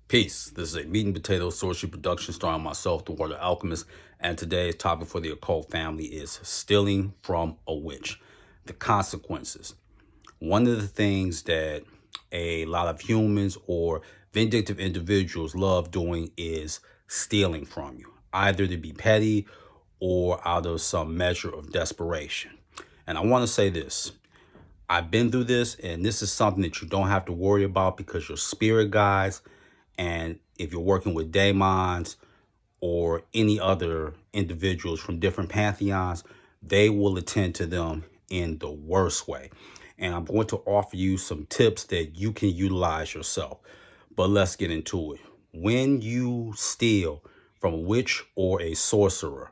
Peace. This is a Meat and Potato Sorcery production starring myself, the Water Alchemist, and today's topic for the occult family is stealing from a witch. The consequences. One of the things that a lot of humans or vindictive individuals love doing is stealing from you, either to be petty or out of some measure of desperation. And I want to say this. I've been through this, and this is something that you don't have to worry about because your spirit guides, and if you're working with daemons or any other individuals from different pantheons, they will attend to them in the worst way. And I'm going to offer you some tips that you can utilize yourself. But let's get into it. When you steal from a witch or a sorcerer,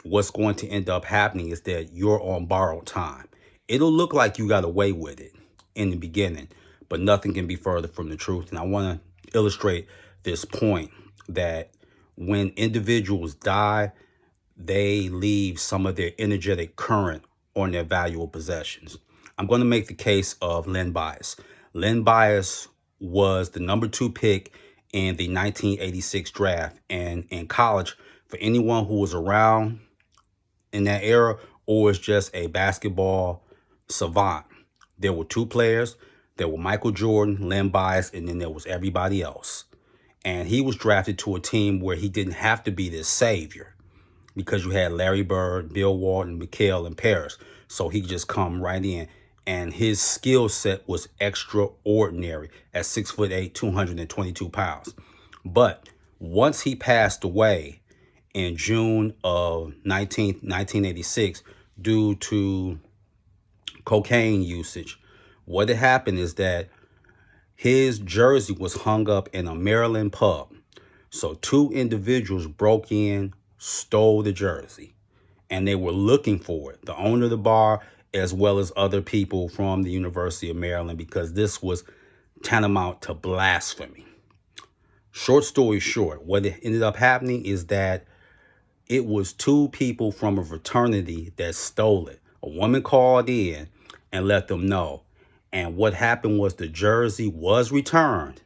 what's going to end up happening is that you're on borrowed time. It'll look like you got away with it in the beginning, but nothing can be further from the truth. And I want to illustrate this point that when individuals die, they leave some of their energetic current on their valuable possessions. I'm going to make the case of Len Bias. Len Bias was the number 2 pick in the 1986 draft. And in college, for anyone who was around in that era or is just a basketball savant, there were 2 players. There were Michael Jordan, Len Bias, and then there was everybody else. And he was drafted to a team where he didn't have to be this savior because you had Larry Bird, Bill Walton, McHale, and Paris. So he just come right in. And his skill set was extraordinary at 6'8", 222 pounds. But once he passed away in June of 1986 due to cocaine usage, what had happened is that his jersey was hung up in a Maryland pub. So 2 individuals broke in, stole the jersey, and they were looking for it. The owner of the bar, as well as other people from the University of Maryland, because this was tantamount to blasphemy. Short story short, what ended up happening is that it was 2 people from a fraternity that stole it. A woman called in and let them know. And what happened was the jersey was returned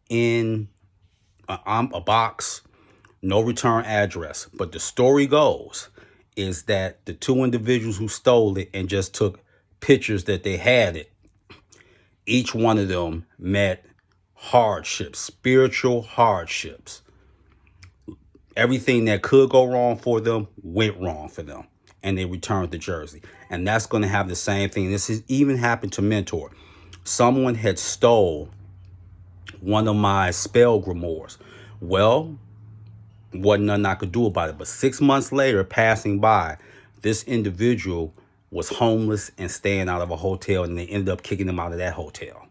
in a box, no return address. But the story goes is that the 2 individuals who stole it and just took pictures that they had it, each one of them met hardships, spiritual hardships. Everything that could go wrong for them went wrong for them, and they returned the jersey. And that's going to have the same thing. This has even happened to Mentor. Someone had stole one of my spell grimoires. Well, wasn't nothing I could do about it. But 6 months later, passing by, this individual was homeless and staying out of a hotel, and they ended up kicking him out of that hotel.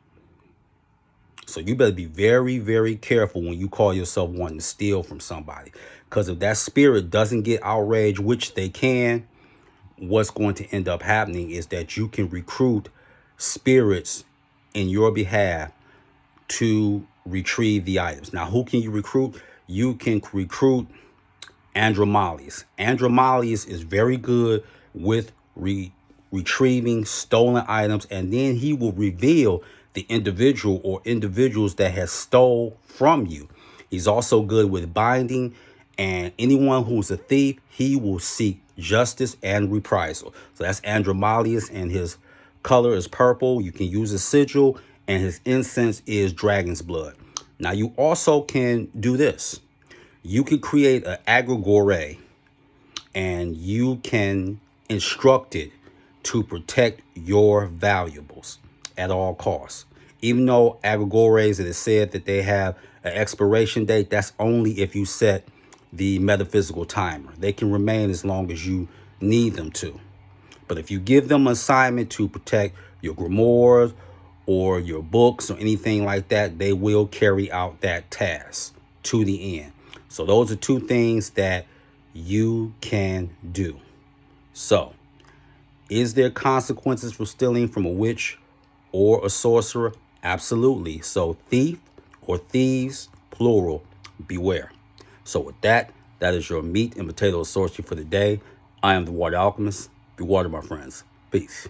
So you better be very, very careful when you call yourself wanting to steal from somebody. Because if that spirit doesn't get outraged, which they can, what's going to end up happening is that you can recruit spirits in your behalf to retrieve the items. Now, who can you recruit? You can recruit Andromalius. Andromalius is very good with retrieving stolen items, and then he will reveal the individual or individuals that has stole from you. He's also good with binding, and anyone who's a thief, he will seek justice and reprisal. So that's Andromalius, and his color is purple. You can use a sigil, and his incense is dragon's blood. Now, you also can do this. You can create an egregore, and you can instruct it to protect your valuables at all costs. Even though egregores, it is said that they have an expiration date, that's only if you set the metaphysical timer. They can remain as long as you need them to. But if you give them an assignment to protect your grimoires or your books or anything like that, they will carry out that task to the end. So those are 2 things that you can do. So, is there consequences for stealing from a witch or a sorcerer? Absolutely. So thief or thieves, plural, beware. So with that, that is your meat and potato sorcery for the day. I am the Water Alchemist. Be water, my friends. Peace.